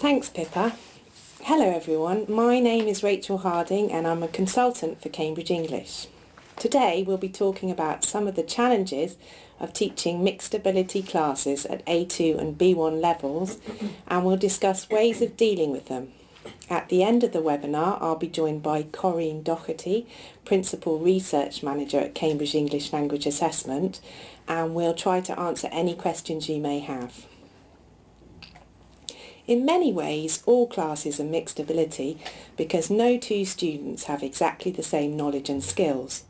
Thanks, Pippa. Hello everyone, my name is Rachel Harding and I'm a consultant for Cambridge English. Today we'll be talking about some of the challenges of teaching mixed ability classes at A2 and B1 levels, and we'll discuss ways of dealing with them. At the end of the webinar I'll be joined by Corinne Doherty, Principal Research Manager at Cambridge English Language Assessment, and we'll try to answer any questions you may have. In many ways, all classes are mixed ability because no two students have exactly the same knowledge and skills.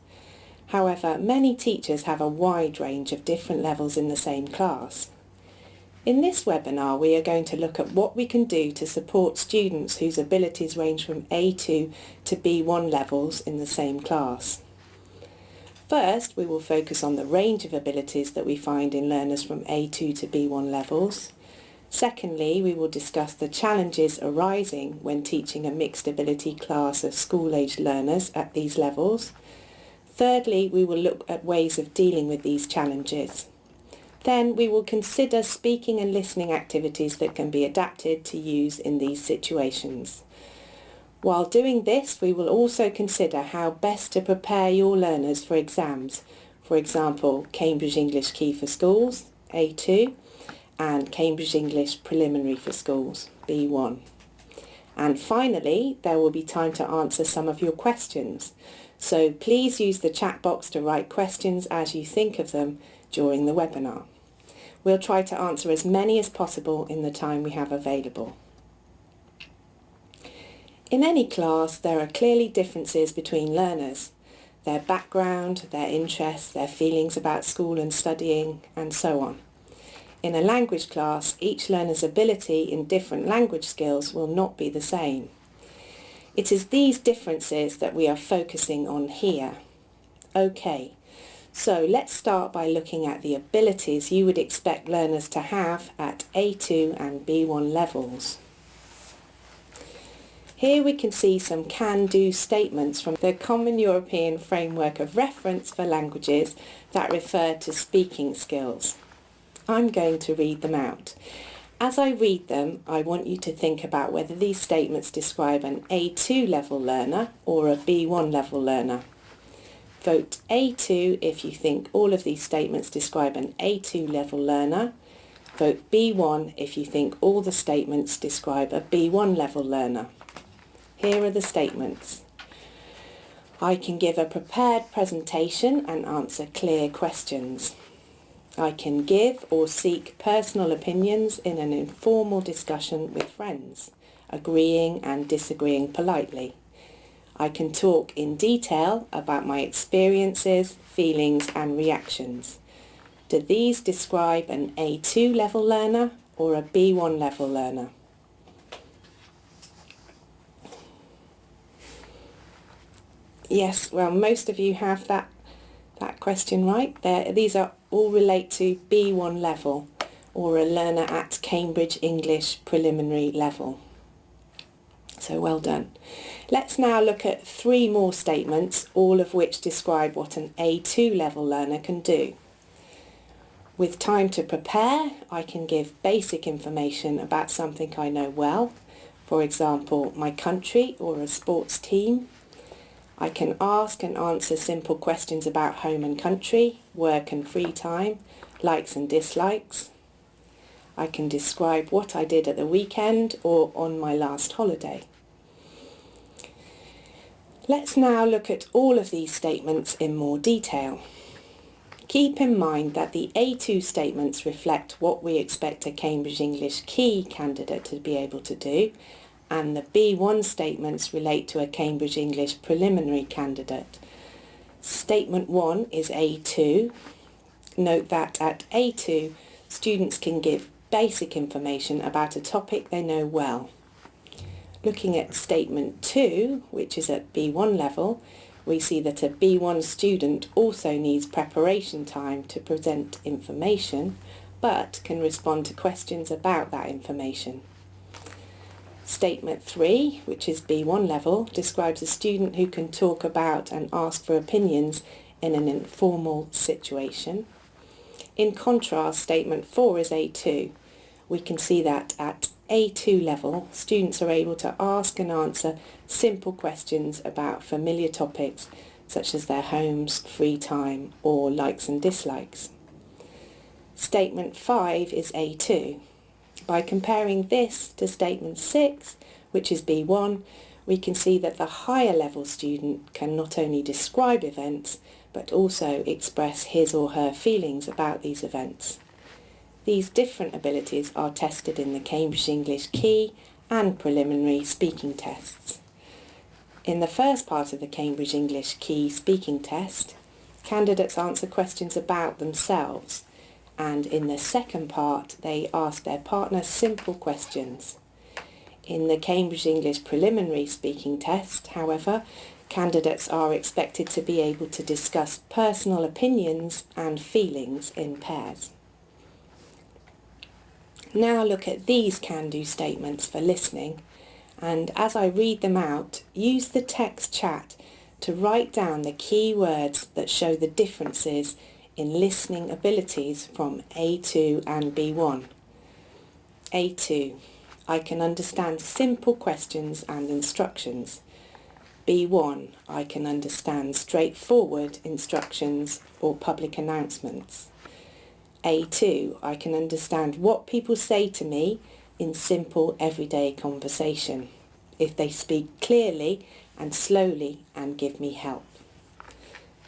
However, many teachers have a wide range of different levels in the same class. In this webinar, we are going to look at what we can do to support students whose abilities range from A2 to B1 levels in the same class. First, we will focus on the range of abilities that we find in learners from A2 to B1 levels. Secondly, we will discuss the challenges arising when teaching a mixed ability class of school-aged learners at these levels. Thirdly, we will look at ways of dealing with these challenges. Then we will consider speaking and listening activities that can be adapted to use in these situations. While doing this, we will also consider how best to prepare your learners for exams. For example, Cambridge English Key for Schools, A2, and Cambridge English Preliminary for Schools, B1. And finally, there will be time to answer some of your questions. So please use the chat box to write questions as you think of them during the webinar. We'll try to answer as many as possible in the time we have available. In any class, there are clearly differences between learners, their background, their interests, their feelings about school and studying, and so on. In a language class, each learner's ability in different language skills will not be the same. It is these differences that we are focusing on here. Okay, so let's start by looking at the abilities you would expect learners to have at A2 and B1 levels. Here we can see some can-do statements from the Common European Framework of Reference for Languages that refer to speaking skills. I'm going to read them out. As I read them, I want you to think about whether these statements describe an A2 level learner or a B1 level learner. Vote A2 if you think all of these statements describe an A2 level learner. Vote B1 if you think all the statements describe a B1 level learner. Here are the statements. I can give a prepared presentation and answer clear questions. I can give or seek personal opinions in an informal discussion with friends, agreeing and disagreeing politely. I can talk in detail about my experiences, feelings and reactions. Do these describe an A2 level learner or a B1 level learner? Yes, well, most of you have that question right. These all relate to B1 level, or a learner at Cambridge English Preliminary level. So well done. Let's now look at 3 more statements, all of which describe what an A2 level learner can do. With time to prepare, I can give basic information about something I know well, for example, my country or a sports team. I can ask and answer simple questions about home and country, work and free time, likes and dislikes. I can describe what I did at the weekend or on my last holiday. Let's now look at all of these statements in more detail. Keep in mind that the A2 statements reflect what we expect a Cambridge English Key candidate to be able to do, and the B1 statements relate to a Cambridge English Preliminary candidate. Statement 1 is A2. Note that at A2, students can give basic information about a topic they know well. Looking at Statement 2, which is at B1 level, we see that a B1 student also needs preparation time to present information, but can respond to questions about that information. Statement 3, which is B1 level, describes a student who can talk about and ask for opinions in an informal situation. In contrast, Statement 4 is A2. We can see that at A2 level, students are able to ask and answer simple questions about familiar topics such as their homes, free time, or likes and dislikes. Statement 5 is A2. By comparing this to Statement 6, which is B1, we can see that the higher level student can not only describe events, but also express his or her feelings about these events. These different abilities are tested in the Cambridge English Key and preliminary speaking tests. In the first part of the Cambridge English Key speaking test, candidates answer questions about themselves, and in the second part they ask their partner simple questions. In the Cambridge English preliminary speaking test, however, candidates are expected to be able to discuss personal opinions and feelings in pairs. Now look at these can-do statements for listening, and as I read them out, use the text chat to write down the key words that show the differences in listening abilities from A2 and B1. A2. I can understand simple questions and instructions. B1. I can understand straightforward instructions or public announcements. A2. I can understand what people say to me in simple everyday conversation, if they speak clearly and slowly and give me help.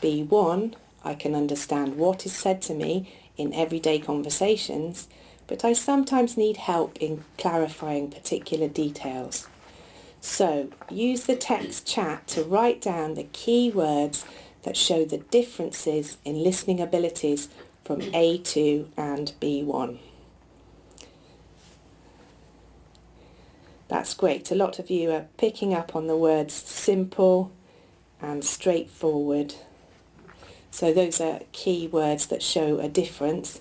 B1. I can understand what is said to me in everyday conversations, but I sometimes need help in clarifying particular details. So use the text chat to write down the key words that show the differences in listening abilities from A2 and B1. That's great. A lot of you are picking up on the words simple and straightforward. So those are key words that show a difference.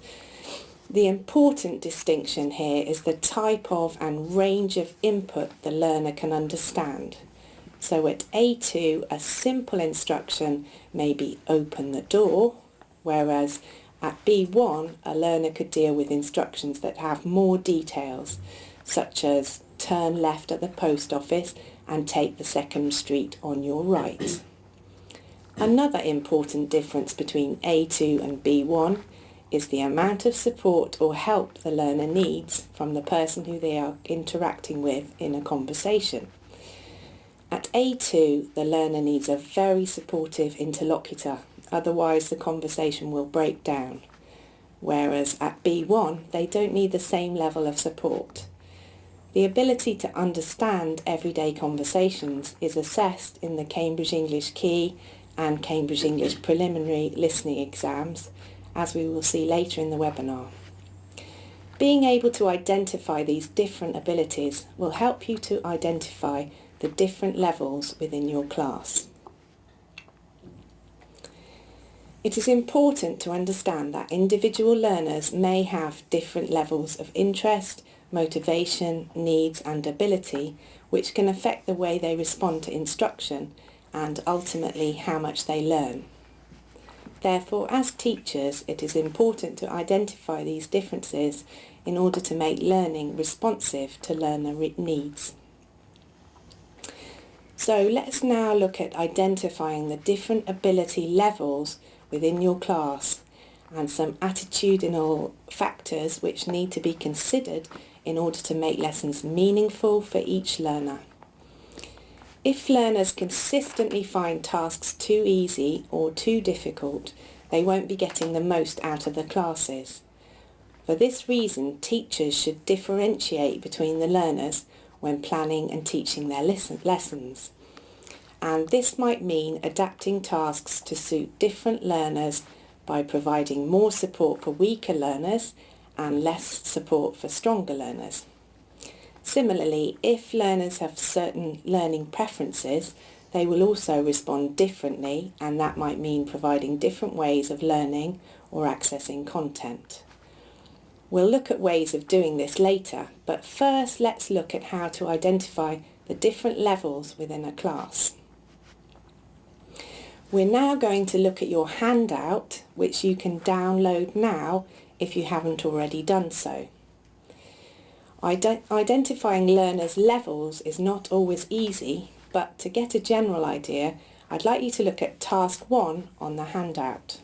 The important distinction here is the type of and range of input the learner can understand. So at A2, a simple instruction may be open the door, whereas at B1, a learner could deal with instructions that have more details, such as turn left at the post office and take the second street on your right. Another important difference between A2 and B1 is the amount of support or help the learner needs from the person who they are interacting with in a conversation. At A2, the learner needs a very supportive interlocutor, otherwise the conversation will break down, whereas at B1, they don't need the same level of support. The ability to understand everyday conversations is assessed in the Cambridge English Key and Cambridge English preliminary listening exams, as we will see later in the webinar. Being able to identify these different abilities will help you to identify the different levels within your class. It is important to understand that individual learners may have different levels of interest, motivation, needs and ability, which can affect the way they respond to instruction and ultimately how much they learn. Therefore, as teachers, it is important to identify these differences in order to make learning responsive to learner needs. So let's now look at identifying the different ability levels within your class and some attitudinal factors which need to be considered in order to make lessons meaningful for each learner. If learners consistently find tasks too easy or too difficult, they won't be getting the most out of the classes. For this reason, teachers should differentiate between the learners when planning and teaching their lessons. And this might mean adapting tasks to suit different learners by providing more support for weaker learners and less support for stronger learners. Similarly, if learners have certain learning preferences, they will also respond differently, and that might mean providing different ways of learning or accessing content. We'll look at ways of doing this later, but first let's look at how to identify the different levels within a class. We're now going to look at your handout, which you can download now if you haven't already done so. Identifying learners' levels is not always easy, but to get a general idea, I'd like you to look at Task 1 on the handout.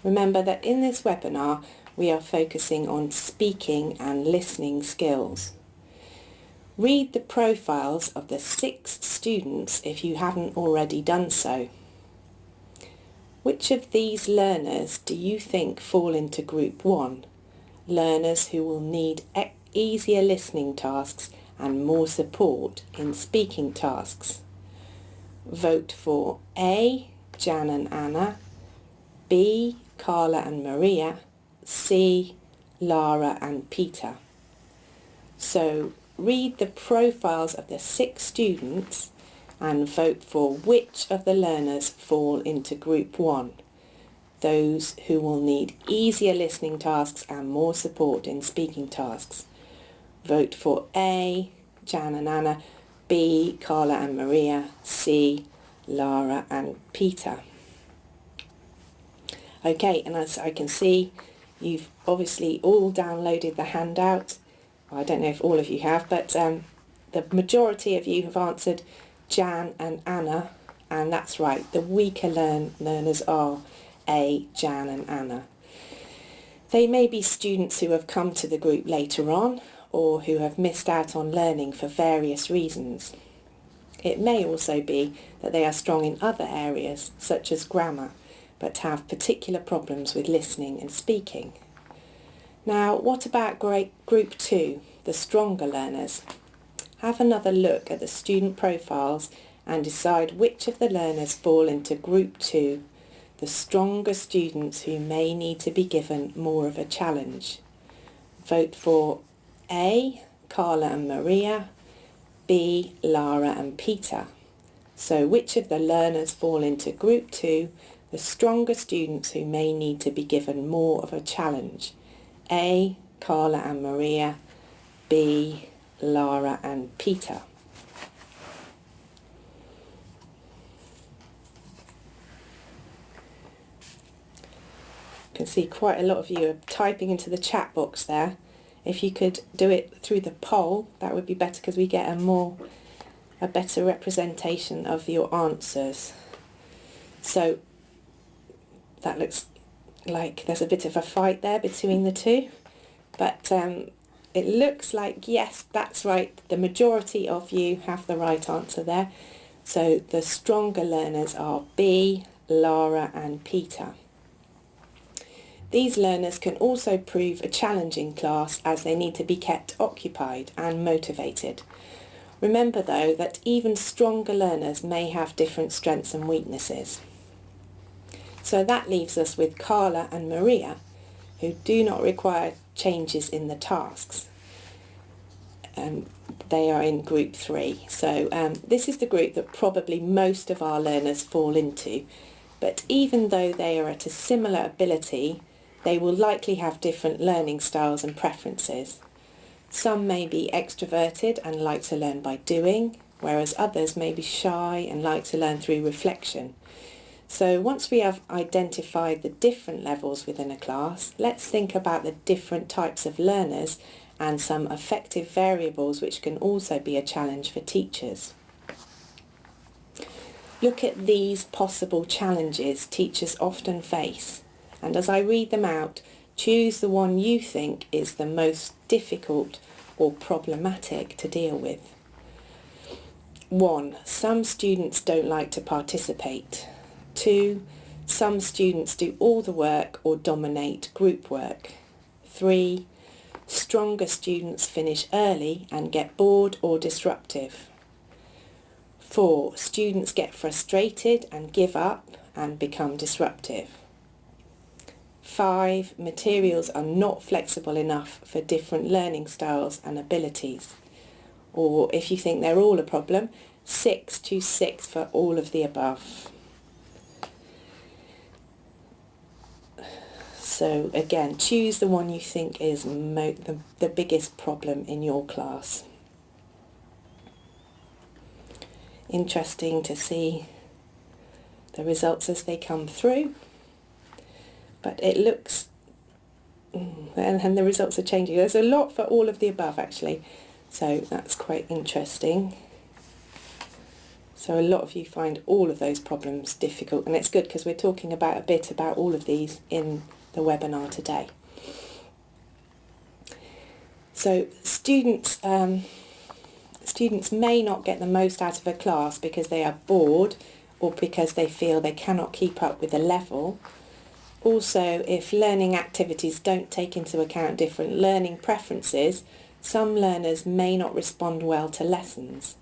Remember that in this webinar, we are focusing on speaking and listening skills. Read the profiles of the 6 students if you haven't already done so. Which of these learners do you think fall into Group 1? Learners who will need easier listening tasks and more support in speaking tasks. Vote for A, Jan and Anna, B, Carla and Maria, C, Lara and Peter. So read the profiles of the 6 students and vote for which of the learners fall into Group 1, those who will need easier listening tasks and more support in speaking tasks. Vote for A, Jan and Anna, B, Carla and Maria, C, Lara and Peter. Okay, and as I can see, you've obviously all downloaded the handout. I don't know if all of you have, but the majority of you have answered Jan and Anna, and that's right, the weaker learners are A, Jan and Anna. They may be students who have come to the group later on, or who have missed out on learning for various reasons. It may also be that they are strong in other areas, such as grammar, but have particular problems with listening and speaking. Now, what about Group 2, the stronger learners? Have another look at the student profiles and decide which of the learners fall into Group 2, the stronger students who may need to be given more of a challenge. Vote for A, Carla and Maria, B, Lara and Peter. So which of the learners fall into Group 2, the stronger students who may need to be given more of a challenge? A, Carla and Maria, B, Lara and Peter. You can see quite a lot of you are typing into the chat box there. If you could do it through the poll, that would be better, because we get a better representation of your answers. So that looks like there's a bit of a fight there between the two, but it looks like, yes, that's right, the majority of you have the right answer there. So the stronger learners are B, Lara and Peter. These learners can also prove a challenging class, as they need to be kept occupied and motivated. Remember though that even stronger learners may have different strengths and weaknesses. So that leaves us with Carla and Maria, who do not require changes in the tasks. They are in Group 3. So this is the group that probably most of our learners fall into. But even though they are at a similar ability, they will likely have different learning styles and preferences. Some may be extroverted and like to learn by doing, whereas others may be shy and like to learn through reflection. So once we have identified the different levels within a class, let's think about the different types of learners and some affective variables which can also be a challenge for teachers. Look at these possible challenges teachers often face, and as I read them out, choose the one you think is the most difficult or problematic to deal with. 1. Some students don't like to participate. 2. Some students do all the work or dominate group work. 3. Stronger students finish early and get bored or disruptive. 4. Students get frustrated and give up and become disruptive. 5. Materials are not flexible enough for different learning styles and abilities. Or if you think they're all a problem, 6, choose 6 for all of the above. So again, choose the one you think is the biggest problem in your class. Interesting to see the results as they come through. But it looks, and the results are changing. There's a lot for all of the above actually, so that's quite interesting. So a lot of you find all of those problems difficult, and it's good because we're talking about a bit about all of these in the webinar today. So students may not get the most out of a class because they are bored or because they feel they cannot keep up with the level. Also, if learning activities don't take into account different learning preferences, some learners may not respond well to lessons.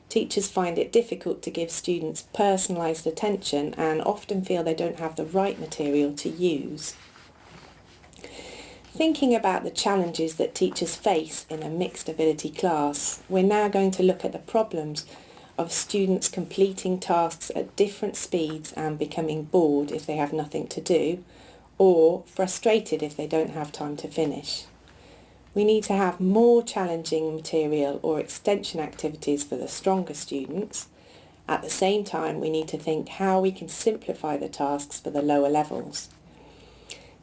Teachers find it difficult to give students personalised attention and often feel they don't have the right material to use. Thinking about the challenges that teachers face in a mixed ability class, we're now going to look at the problems of students completing tasks at different speeds and becoming bored if they have nothing to do, or frustrated if they don't have time to finish. We need to have more challenging material or extension activities for the stronger students. At the same time, we need to think how we can simplify the tasks for the lower levels.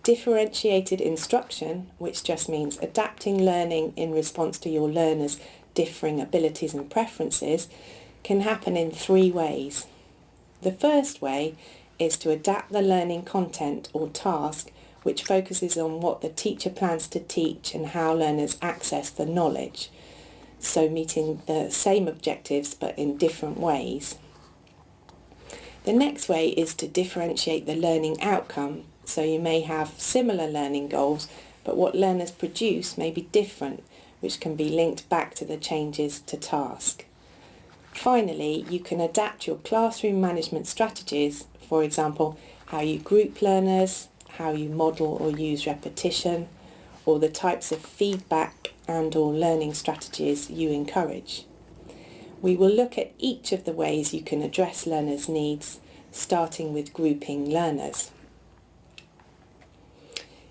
Differentiated instruction, which just means adapting learning in response to your learners' differing abilities and preferences, can happen in 3 ways. The first way is to adapt the learning content or task which focuses on what the teacher plans to teach and how learners access the knowledge, so meeting the same objectives but in different ways. The next way is to differentiate the learning outcome, so you may have similar learning goals but what learners produce may be different, which can be linked back to the changes to task. Finally, you can adapt your classroom management strategies, for example, how you group learners, how you model or use repetition, or the types of feedback and/or learning strategies you encourage. We will look at each of the ways you can address learners' needs, starting with grouping learners.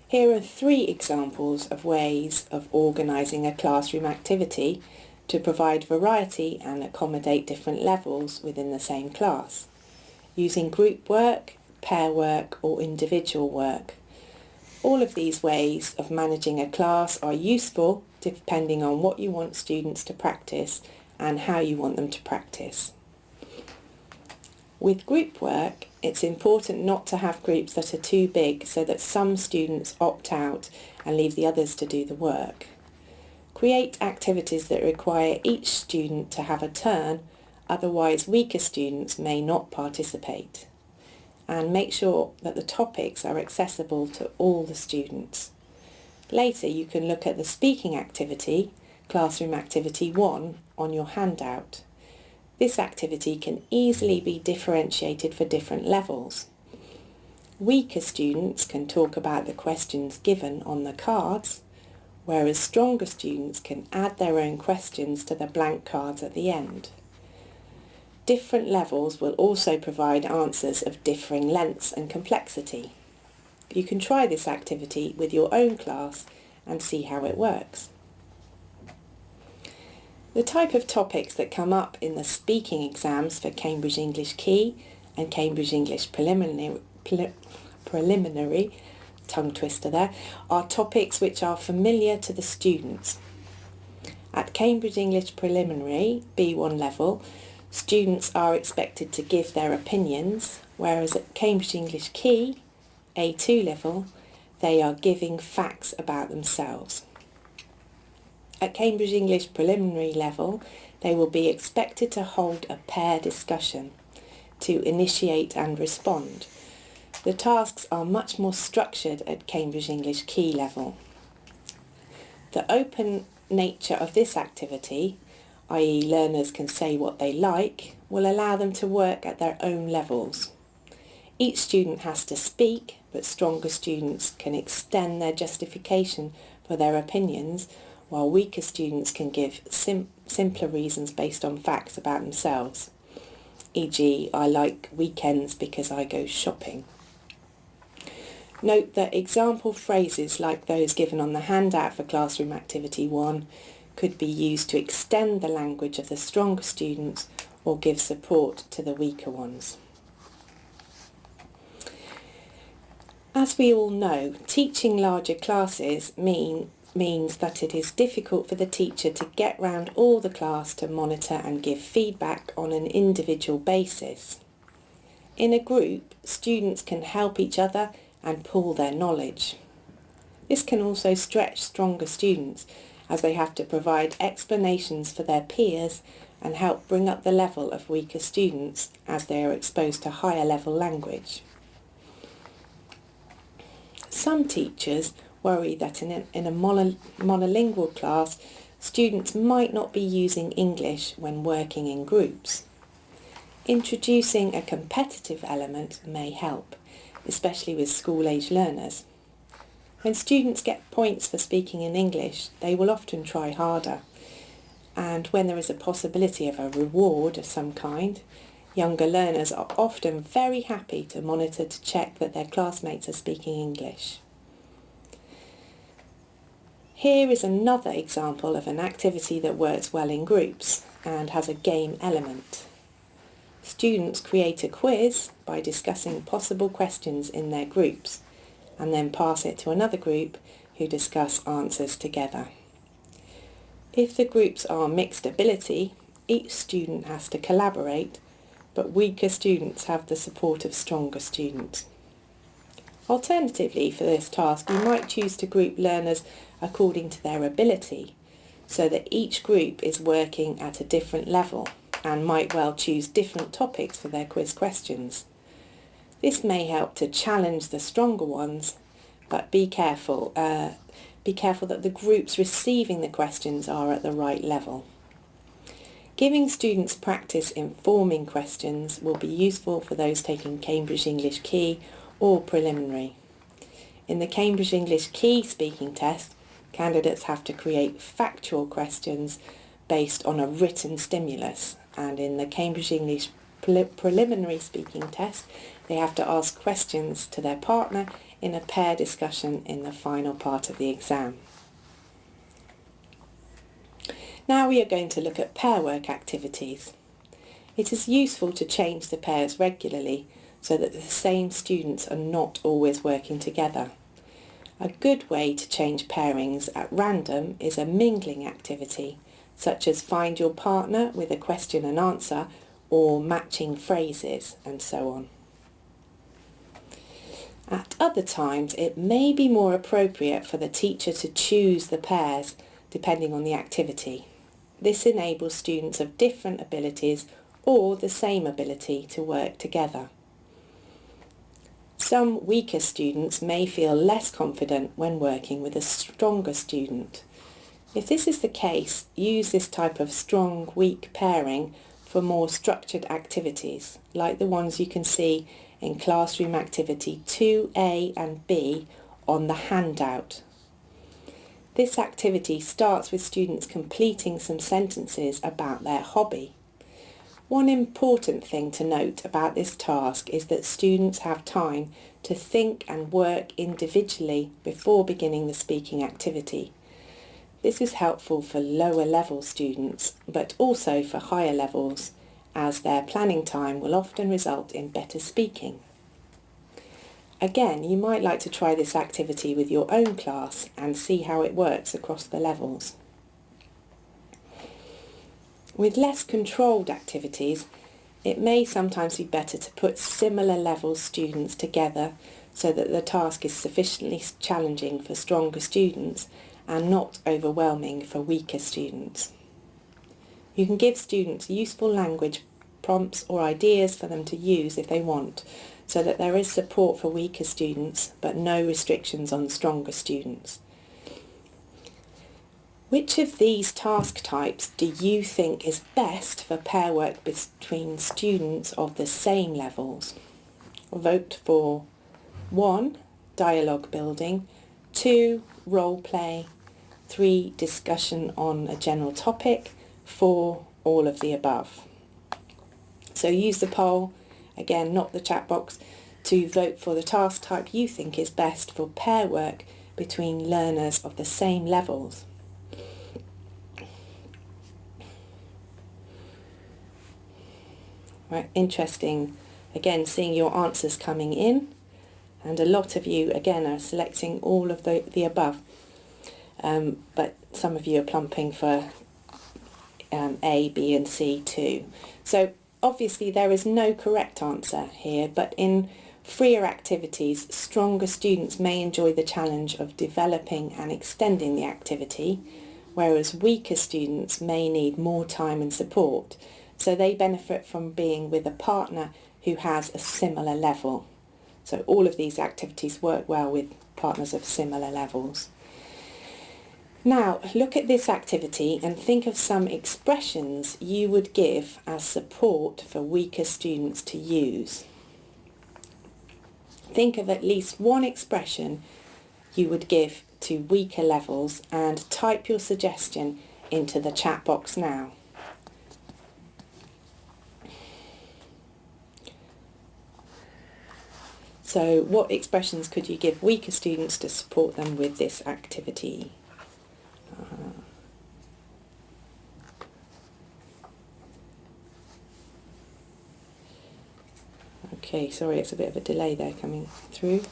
Here are 3 examples of ways of organising a classroom activity to provide variety and accommodate different levels within the same class, using group work, pair work or individual work. All of these ways of managing a class are useful depending on what you want students to practice and how you want them to practice. With group work, it's important not to have groups that are too big so that some students opt out and leave the others to do the work. Create activities that require each student to have a turn, otherwise weaker students may not participate. And make sure that the topics are accessible to all the students. Later you can look at the speaking activity, Classroom Activity 1, on your handout. This activity can easily be differentiated for different levels. Weaker students can talk about the questions given on the cards, whereas stronger students can add their own questions to the blank cards at the end. Different levels will also provide answers of differing lengths and complexity. You can try this activity with your own class and see how it works. The type of topics that come up in the speaking exams for Cambridge English Key and Cambridge English Preliminary, tongue twister there, are topics which are familiar to the students. At Cambridge English Preliminary, B1 level, students are expected to give their opinions, whereas at Cambridge English Key, A2 level, they are giving facts about themselves. At Cambridge English Preliminary level, they will be expected to hold a pair discussion to initiate and respond. The tasks are much more structured at Cambridge English Key level. The open nature of this activity, i.e. learners can say what they like, will allow them to work at their own levels. Each student has to speak, but stronger students can extend their justification for their opinions, while weaker students can give simpler reasons based on facts about themselves. E.g., I like weekends because I go shopping. Note that example phrases like those given on the handout for Classroom Activity 1 could be used to extend the language of the stronger students or give support to the weaker ones. As we all know, teaching larger classes means that it is difficult for the teacher to get round all the class to monitor and give feedback on an individual basis. In a group, students can help each other and pool their knowledge. This can also stretch stronger students, as they have to provide explanations for their peers and help bring up the level of weaker students as they are exposed to higher level language. Some teachers worry that in a monolingual class, students might not be using English when working in groups. Introducing a competitive element may help, especially with school-age learners. When students get points for speaking in English, they will often try harder. And when there is a possibility of a reward of some kind, younger learners are often very happy to monitor to check that their classmates are speaking English. Here is another example of an activity that works well in groups and has a game element. Students create a quiz by discussing possible questions in their groups and then pass it to another group who discuss answers together. If the groups are mixed ability, each student has to collaborate, but weaker students have the support of stronger students. Alternatively, for this task, you might choose to group learners according to their ability, so that each group is working at a different level and might well choose different topics for their quiz questions. This may help to challenge the stronger ones, but be careful that the groups receiving the questions are at the right level. Giving students practice in forming questions will be useful for those taking Cambridge English Key or Preliminary. In the Cambridge English Key speaking test, candidates have to create factual questions based on a written stimulus, and in the Cambridge English Preliminary speaking test, they have to ask questions to their partner in a pair discussion in the final part of the exam. Now we are going to look at pair work activities. It is useful to change the pairs regularly so that the same students are not always working together. A good way to change pairings at random is a mingling activity, such as find your partner with a question and answer, or matching phrases, and so on. At other times, it may be more appropriate for the teacher to choose the pairs depending on the activity. This enables students of different abilities or the same ability to work together. Some weaker students may feel less confident when working with a stronger student. If this is the case, use this type of strong-weak pairing for more structured activities, like the ones you can see in Classroom Activity 2A and B on the handout. This activity starts with students completing some sentences about their hobby. One important thing to note about this task is that students have time to think and work individually before beginning the speaking activity. This is helpful for lower level students, but also for higher levels, as their planning time will often result in better speaking. Again, you might like to try this activity with your own class and see how it works across the levels. With less controlled activities, it may sometimes be better to put similar level students together so that the task is sufficiently challenging for stronger students and not overwhelming for weaker students. You can give students useful language prompts or ideas for them to use if they want, so that there is support for weaker students but no restrictions on stronger students. Which of these task types do you think is best for pair work between students of the same levels? Vote for 1. Dialogue building, 2. Role play, 3. Discussion on a general topic, 4. All of the above. So use the poll, again not the chat box, to vote for the task type you think is best for pair work between learners of the same levels. Right, interesting, again, seeing your answers coming in. And a lot of you, again, are selecting all of the above, but some of you are plumping for A, B and C too. So obviously there is no correct answer here, but in freer activities, stronger students may enjoy the challenge of developing and extending the activity, whereas weaker students may need more time and support. So they benefit from being with a partner who has a similar level. So all of these activities work well with partners of similar levels. Now, look at this activity and think of some expressions you would give as support for weaker students to use. Think of at least one expression you would give to weaker levels and type your suggestion into the chat box now. So what expressions could you give weaker students to support them with this activity? Okay, sorry, it's a bit of a delay there coming through.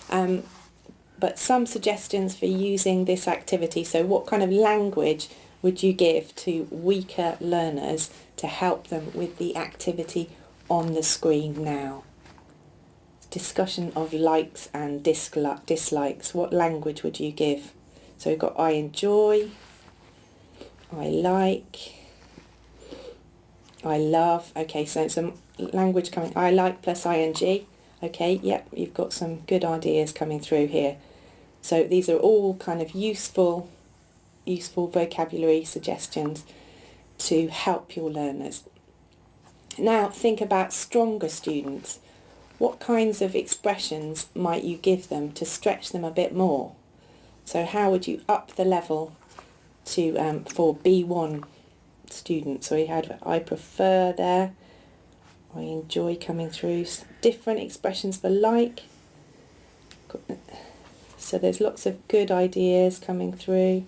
But some suggestions for using this activity. So what kind of language would you give to weaker learners to help them with the activity on the screen now? Discussion of likes and dislikes. What language would you give? So we've got I enjoy, I like, I love. Okay, so some language coming. I like plus ing. Okay, yep, you've got some good ideas coming through here. So these are all kind of useful vocabulary suggestions to help your learners. Now think about stronger students. What kinds of expressions might you give them to stretch them a bit more? So how would you up the level to for B1 students? So you had I prefer there, I enjoy coming through. Different expressions for like. So there's lots of good ideas coming through.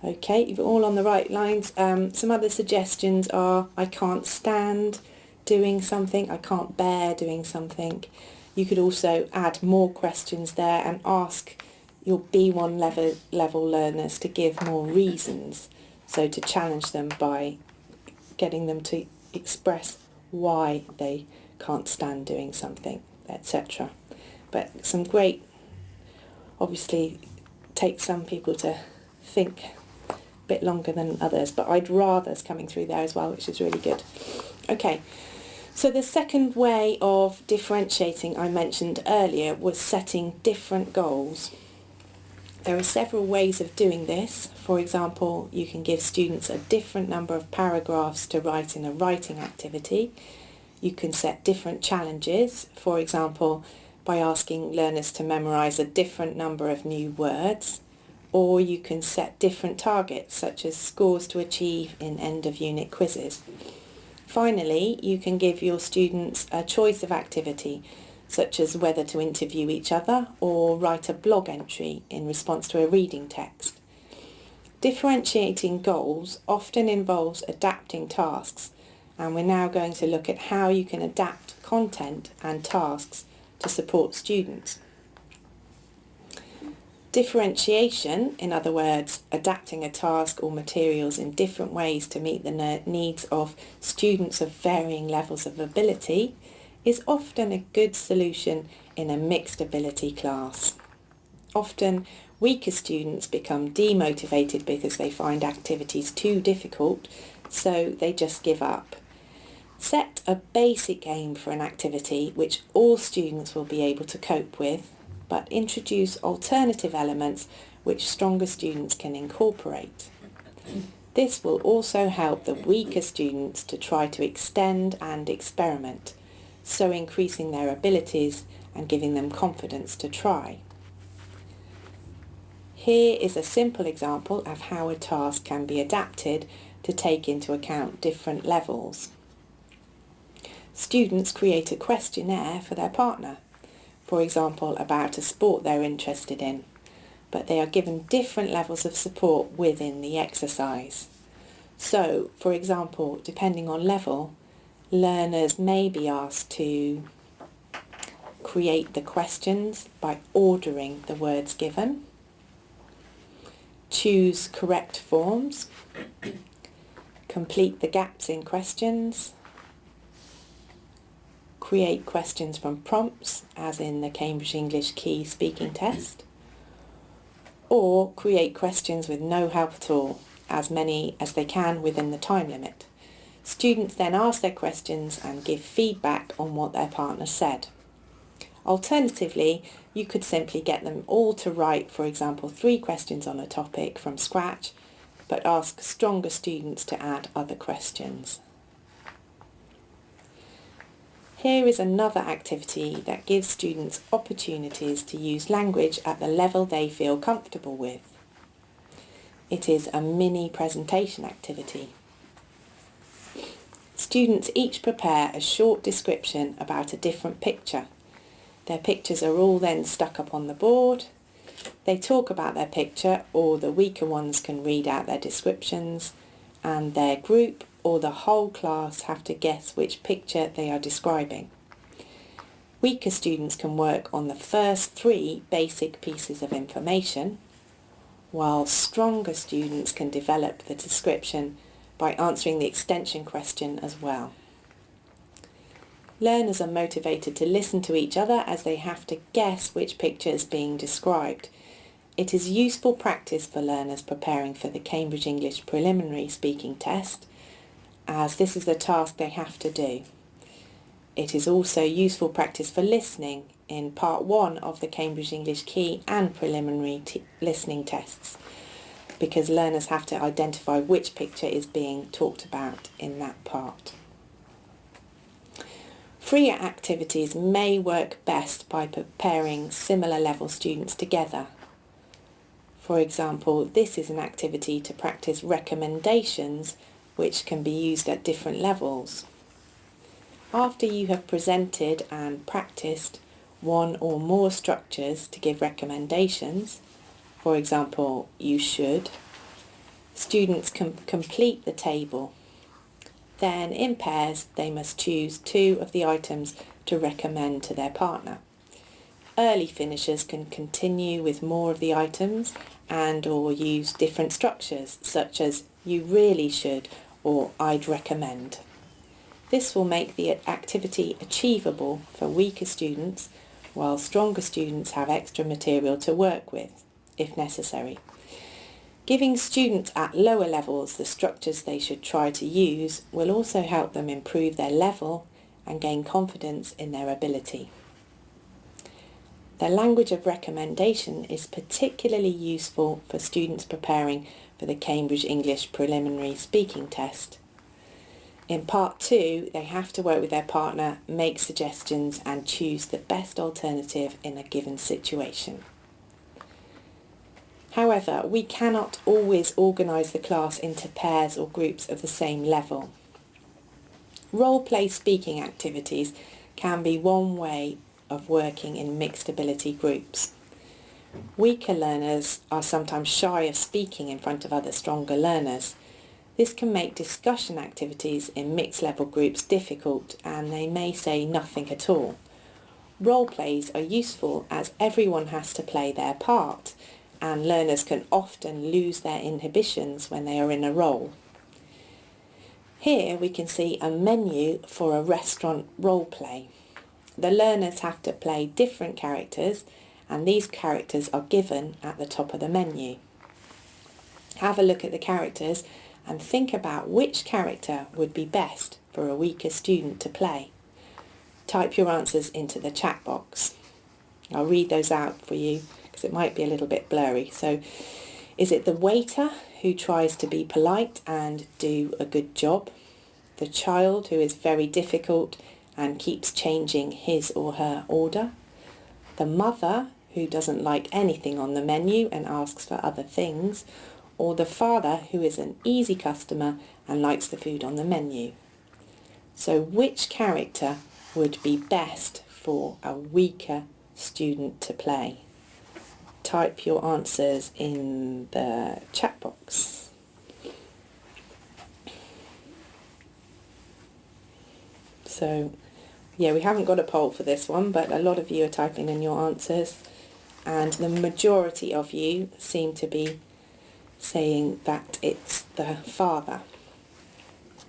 Okay, you're all on the right lines. Some other suggestions are I can't stand doing something, I can't bear doing something. You could also add more questions there and ask your B1 level learners to give more reasons. So to challenge them by getting them to express why they can't stand doing something, etc. But some great, obviously takes some people to think a bit longer than others, but I'd rather's coming through there as well, which is really good. Okay, so the second way of differentiating I mentioned earlier was setting different goals. There are several ways of doing this. For example, you can give students a different number of paragraphs to write in a writing activity. You can set different challenges, for example, by asking learners to memorise a different number of new words, or you can set different targets, such as scores to achieve in end-of-unit quizzes. Finally, you can give your students a choice of activity, such as whether to interview each other or write a blog entry in response to a reading text. Differentiating goals often involves adapting tasks, and we're now going to look at how you can adapt content and tasks to support students. Differentiation, in other words, adapting a task or materials in different ways to meet the needs of students of varying levels of ability, is often a good solution in a mixed ability class. Often, weaker students become demotivated because they find activities too difficult, so they just give up. Set a basic aim for an activity which all students will be able to cope with, but introduce alternative elements which stronger students can incorporate. This will also help the weaker students to try to extend and experiment, so increasing their abilities and giving them confidence to try. Here is a simple example of how a task can be adapted to take into account different levels. Students create a questionnaire for their partner, for example about a sport they're interested in, but they are given different levels of support within the exercise. So, for example, depending on level, learners may be asked to create the questions by ordering the words given, choose correct forms, complete the gaps in questions, create questions from prompts, as in the Cambridge English Key speaking test, or create questions with no help at all, as many as they can within the time limit. Students then ask their questions and give feedback on what their partner said. Alternatively, you could simply get them all to write, for example, 3 questions on a topic from scratch, but ask stronger students to add other questions. Here is another activity that gives students opportunities to use language at the level they feel comfortable with. It is a mini presentation activity. Students each prepare a short description about a different picture. Their pictures are all then stuck up on the board. They talk about their picture, or the weaker ones can read out their descriptions, and their group or the whole class have to guess which picture they are describing. Weaker students can work on the first 3 basic pieces of information, while stronger students can develop the description by answering the extension question as well. Learners are motivated to listen to each other as they have to guess which picture is being described. It is useful practice for learners preparing for the Cambridge English Preliminary Speaking Test, as this is the task they have to do. It is also useful practice for listening in part 1 of the Cambridge English Key and Preliminary listening tests, because learners have to identify which picture is being talked about in that part. Freer activities may work best by preparing similar level students together. For example, this is an activity to practice recommendations which can be used at different levels. After you have presented and practiced one or more structures to give recommendations, for example, you should, students can complete the table. Then, in pairs, they must choose 2 of the items to recommend to their partner. Early finishers can continue with more of the items and or use different structures, such as you really should or I'd recommend. This will make the activity achievable for weaker students, while stronger students have extra material to work with, if necessary. Giving students at lower levels the structures they should try to use will also help them improve their level and gain confidence in their ability. The language of recommendation is particularly useful for students preparing for the Cambridge English Preliminary Speaking Test. In part 2, they have to work with their partner, make suggestions and choose the best alternative in a given situation. However, we cannot always organise the class into pairs or groups of the same level. Role-play speaking activities can be one way of working in mixed ability groups. Weaker learners are sometimes shy of speaking in front of other stronger learners. This can make discussion activities in mixed level groups difficult, and they may say nothing at all. Role plays are useful as everyone has to play their part, and learners can often lose their inhibitions when they are in a role. Here we can see a menu for a restaurant role play. The learners have to play different characters, and these characters are given at the top of the menu. Have a look at the characters and think about which character would be best for a weaker student to play. Type your answers into the chat box. I'll read those out for you because it might be a little bit blurry. So, is it the waiter who tries to be polite and do a good job? The child who is very difficult and keeps changing his or her order? The mother who doesn't like anything on the menu and asks for other things? Or the father who is an easy customer and likes the food on the menu? So which character would be best for a weaker student to play? Type your answers in the chat box. So Yeah, we haven't got a poll for this one, but a lot of you are typing in your answers, and the majority of you seem to be saying that it's the father,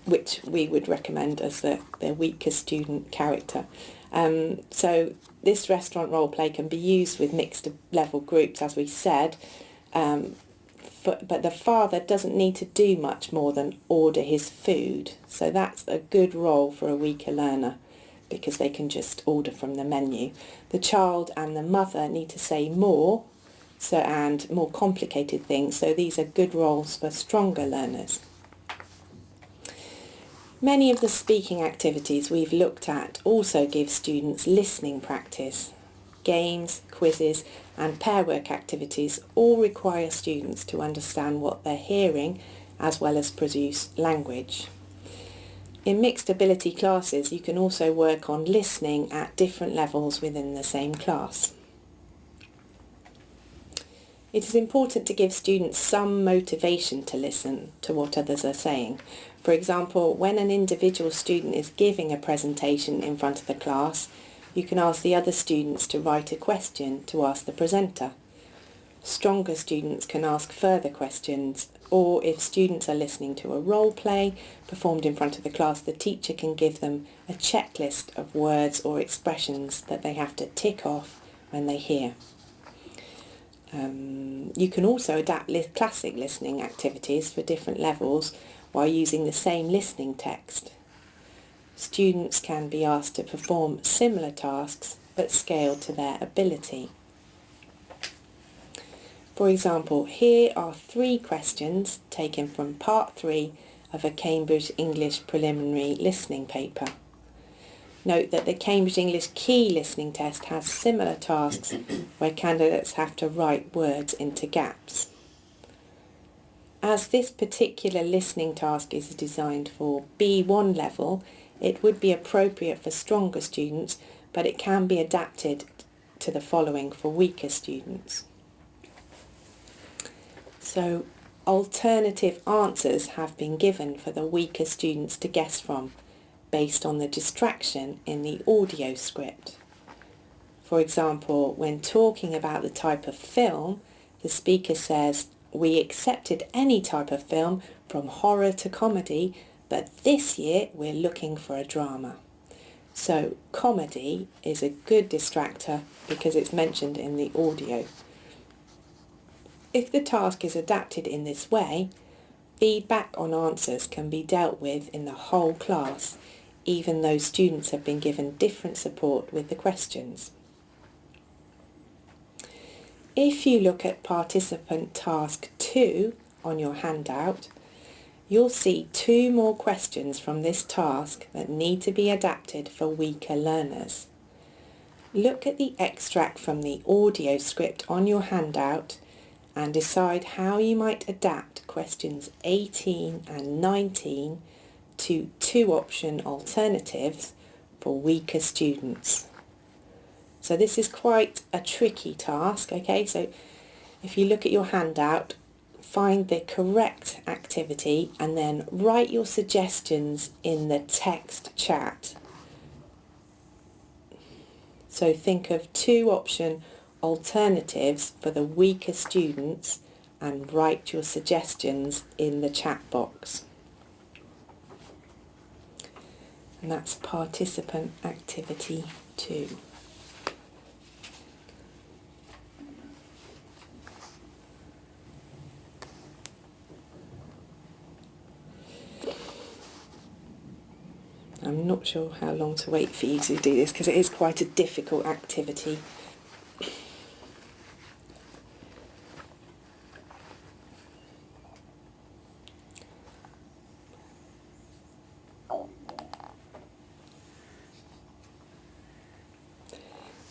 which we would recommend as the weaker student character. So this restaurant role play can be used with mixed level groups, as we said, but the father doesn't need to do much more than order his food. So that's a good role for a weaker learner, because they can just order from the menu. The child and the mother need to say more, and more complicated things, so these are good roles for stronger learners. Many of the speaking activities we've looked at also give students listening practice. Games, quizzes and pair work activities all require students to understand what they're hearing as well as produce language. In mixed ability classes, you can also work on listening at different levels within the same class. It is important to give students some motivation to listen to what others are saying. For example, when an individual student is giving a presentation in front of the class, you can ask the other students to write a question to ask the presenter. Stronger students can ask further questions, or if students are listening to a role play performed in front of the class, the teacher can give them a checklist of words or expressions that they have to tick off when they hear. You can also adapt classic listening activities for different levels while using the same listening text. Students can be asked to perform similar tasks but scaled to their ability. For example, here are 3 questions taken from part 3 of a Cambridge English preliminary listening paper. Note that the Cambridge English Key Listening Test has similar tasks where candidates have to write words into gaps. As this particular listening task is designed for B1 level, it would be appropriate for stronger students, but it can be adapted to the following for weaker students. So alternative answers have been given for the weaker students to guess from, based on the distraction in the audio script. For example, when talking about the type of film, the speaker says, "We accepted any type of film from horror to comedy, but this year we're looking for a drama." So comedy is a good distractor because it's mentioned in the audio. If the task is adapted in this way, feedback on answers can be dealt with in the whole class, even though students have been given different support with the questions. If you look at participant task 2 on your handout, you'll see 2 more questions from this task that need to be adapted for weaker learners. Look at the extract from the audio script on your handout and decide how you might adapt questions 18 and 19 to 2-option alternatives for weaker students. So this is quite a tricky task, okay? So if you look at your handout, find the correct activity and then write your suggestions in the text chat. So think of 2-option alternatives for the weaker students and write your suggestions in the chat box. And that's participant activity 2. I'm not sure how long to wait for you to do this because it is quite a difficult activity.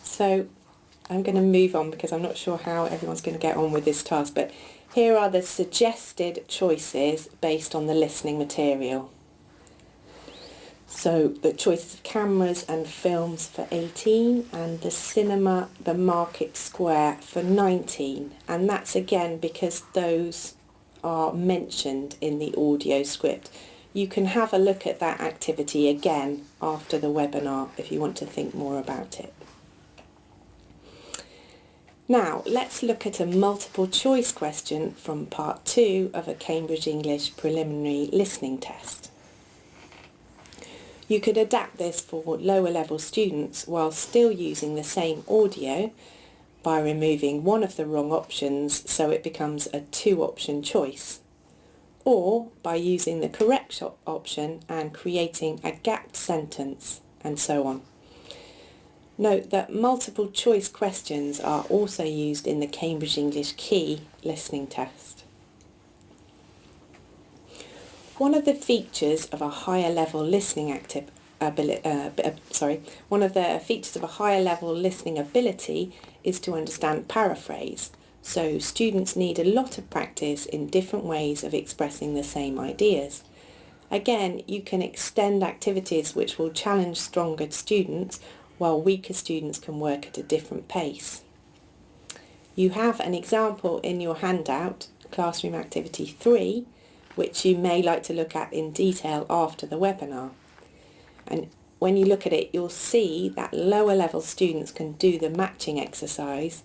So I'm going to move on because I'm not sure how everyone's going to get on with this task, but here are the suggested choices based on the listening material. So the choices of cameras and films for 18 and the cinema, the market square for 19. And that's again because those are mentioned in the audio script. you can have a look at that activity again after the webinar if you want to think more about it. Now, let's look at a multiple choice question from part 2 of a Cambridge English preliminary listening test. You could adapt this for lower level students while still using the same audio by removing one of the wrong options so it becomes a 2-option choice, or by using the correct option and creating a gapped sentence, and so on. Note that multiple choice questions are also used in the Cambridge English Key listening test. One of the features of a higher level listening ability is to understand paraphrase. So students need a lot of practice in different ways of expressing the same ideas. Again, you can extend activities which will challenge stronger students while weaker students can work at a different pace. You have an example in your handout, Classroom Activity 3, which you may like to look at in detail after the webinar. And when you look at it, you'll see that lower level students can do the matching exercise,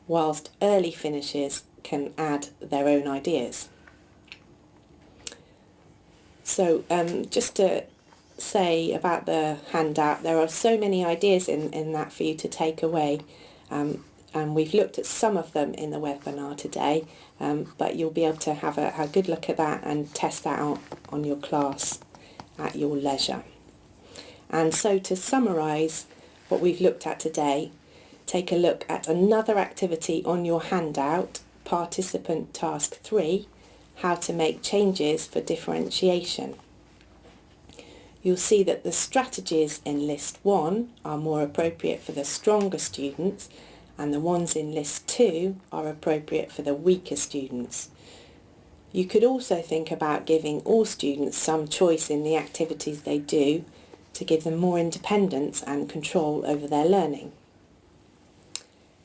whilst early finishers can add their own ideas. So just to say about the handout, there are so many ideas in that for you to take away, and we've looked at some of them in the webinar today, but you'll be able to have a good look at that and test that out on your class at your leisure. And so to summarise what we've looked at today, take a look at another activity on your handout, Participant Task 3, how to make changes for differentiation. You'll see that the strategies in List 1 are more appropriate for the stronger students, and the ones in List 2 are appropriate for the weaker students. You could also think about giving all students some choice in the activities they do to give them more independence and control over their learning.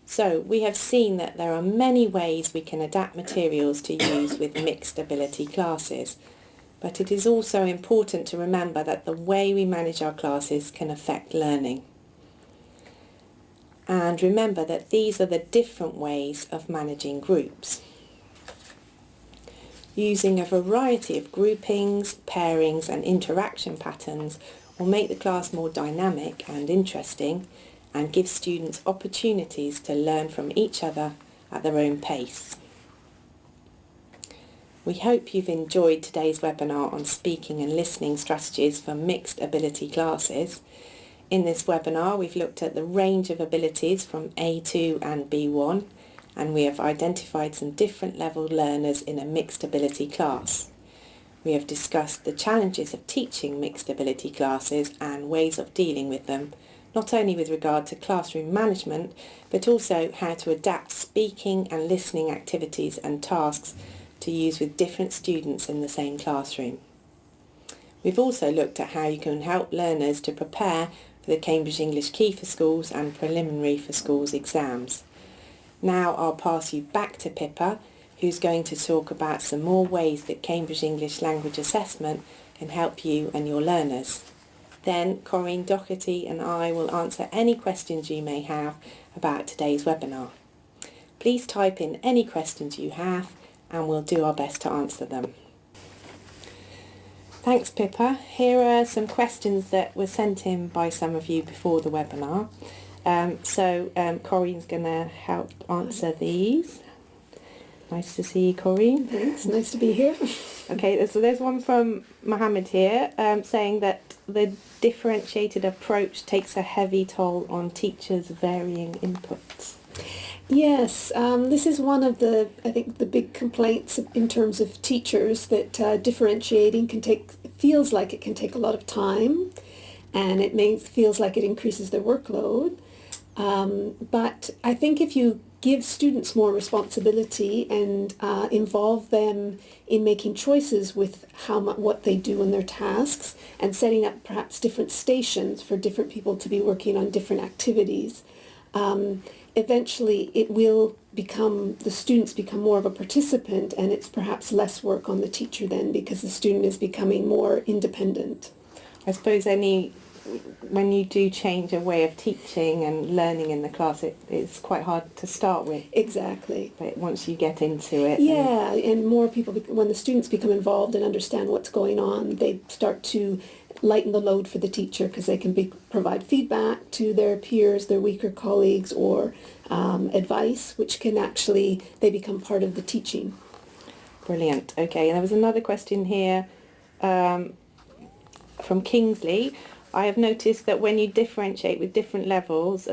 So we have seen that there are many ways we can adapt materials to use with mixed ability classes. But it is also important to remember that the way we manage our classes can affect learning. And remember that these are the different ways of managing groups. Using a variety of groupings, pairings and interaction patterns will make the class more dynamic and interesting and give students opportunities to learn from each other at their own pace. We hope you've enjoyed today's webinar on speaking and listening strategies for mixed ability classes. In this webinar, we've looked at the range of abilities from A2 and B1, and we have identified some different level learners in a mixed ability class. We have discussed the challenges of teaching mixed ability classes and ways of dealing with them, not only with regard to classroom management, but also how to adapt speaking and listening activities and tasks to use with different students in the same classroom. We've also looked at how you can help learners to prepare for the Cambridge English Key for Schools and Preliminary for Schools exams. Now I'll pass you back to Pippa, who's going to talk about some more ways that Cambridge English Language Assessment can help you and your learners. Then Corinne Doherty and I will answer any questions you may have about today's webinar. Please type in any questions you have and we'll do our best to answer them. Thanks Pippa. Here are some questions that were sent in by some of you before the webinar. Corinne's going to help answer these. Nice to see you, Corinne. Thanks, nice to be here. Okay, so there's one from Mohammed here saying that the differentiated approach takes a heavy toll on teachers' varying inputs. Yes, this is one of the big complaints in terms of teachers, that differentiating feels like it can take a lot of time, and feels like it increases their workload. But I think if you give students more responsibility and involve them in making choices with what they do in their tasks, and setting up perhaps different stations for different people to be working on different activities, eventually it will become, the students become more of a participant, and it's perhaps less work on the teacher then, because the student is becoming more independent. I suppose when you do change a way of teaching and learning in the class, it's quite hard to start with. Exactly. But once you get into it... Yeah, and more people, when the students become involved and understand what's going on, they start to lighten the load for the teacher, because they can provide feedback to their peers, their weaker colleagues, or advice, which can actually, they become part of the teaching. Brilliant. Okay, and there was another question here from Kingsley. I have noticed that when you differentiate with different levels,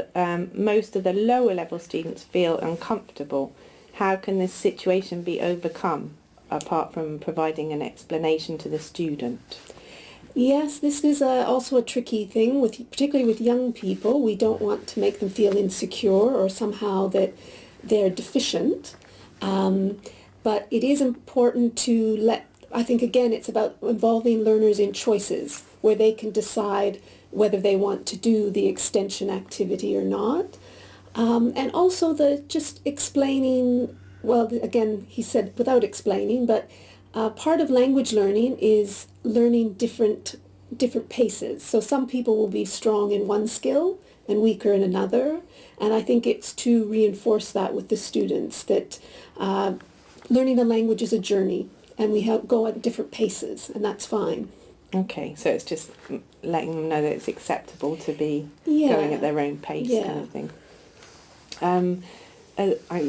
most of the lower level students feel uncomfortable. How can this situation be overcome, apart from providing an explanation to the student? Yes, this is also a tricky thing, particularly with young people. We don't want to make them feel insecure or somehow that they're deficient. But it is important to I think again it's about involving learners in choices, where they can decide whether they want to do the extension activity or not. And also just explaining, well, again, he said without explaining, but part of language learning is learning different paces. So some people will be strong in one skill and weaker in another. And I think it's to reinforce that with the students, that learning a language is a journey, and we go at different paces, and that's fine. Okay, so it's just letting them know that it's acceptable to be going at their own pace, kind of thing. I'm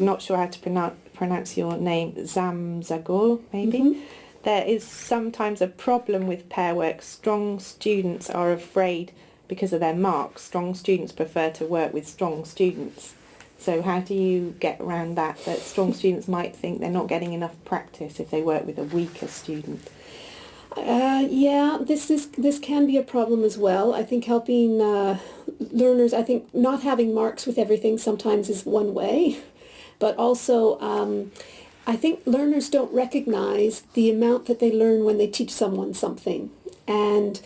not sure how to pronounce your name, Zamzagul, maybe. Mm-hmm. There is sometimes a problem with pair work. Strong students are afraid because of their marks. Strong students prefer to work with strong students. So how do you get around that strong students might think they're not getting enough practice if they work with a weaker student? Yeah, this can be a problem as well. I think helping learners, I think not having marks with everything sometimes is one way, but also I think learners don't recognize the amount that they learn when they teach someone something. And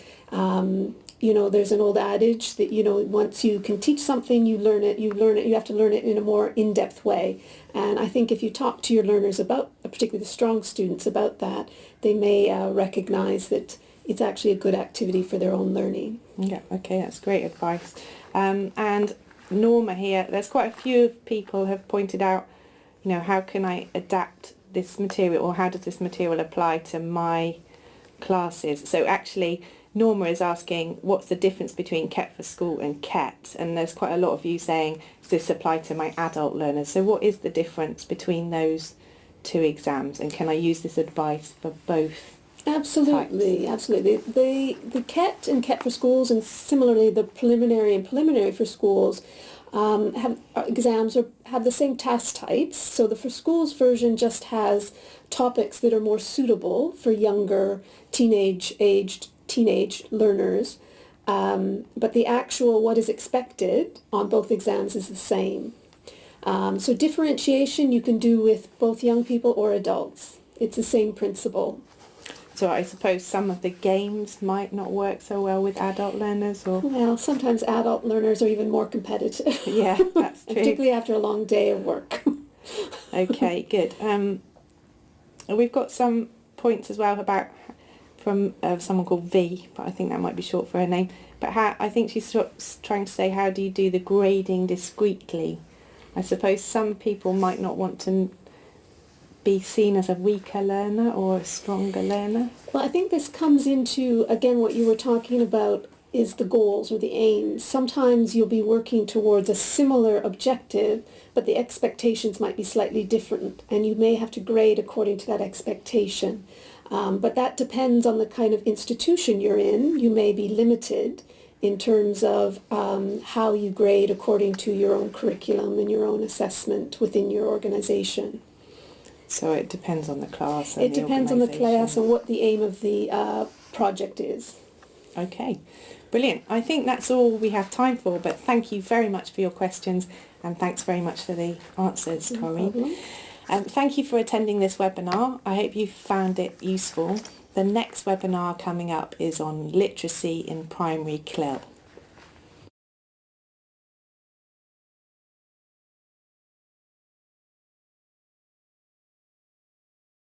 there's an old adage that, once you can teach something, you have to learn it in a more in-depth way. And I think if you talk to your learners about, particularly the strong students, about that, they may recognize that it's actually a good activity for their own learning. Yeah, okay, that's great advice. And Norma here, there's quite a few people have pointed out, how can I adapt this material, or how does this material apply to my classes? So actually, Norma is asking, what's the difference between Ket for School and Ket? And there's quite a lot of you saying, does this apply to my adult learners? So what is the difference between those two exams, and can I use this advice for both? Absolutely, absolutely. The Ket and Ket for Schools, and similarly the preliminary for schools, have the same task types. So the for schools version just has topics that are more suitable for younger teenage learners, but the actual what is expected on both exams is the same. So differentiation you can do with both young people or adults. It's the same principle. So I suppose some of the games might not work so well with adult learners, or... Well, sometimes adult learners are even more competitive. Yeah, that's true. Particularly after a long day of work. Okay, good. We've got some points as well from someone called V, but I think that might be short for her name. But I think she's trying to say, how do you do the grading discreetly? I suppose some people might not want to be seen as a weaker learner or a stronger learner. Well, I think this comes into, again, what you were talking about is the goals or the aims. Sometimes you'll be working towards a similar objective, but the expectations might be slightly different, and you may have to grade according to that expectation. But that depends on the kind of institution you're in. You may be limited in terms of how you grade according to your own curriculum and your own assessment within your organization. So it depends on the class. It depends on the class and what the aim of the project is. Okay, brilliant. I think that's all we have time for, but thank you very much for your questions, and thanks very much for the answers, Corinne. Thank you for attending this webinar. I hope you found it useful. The next webinar coming up is on literacy in primary CLIL.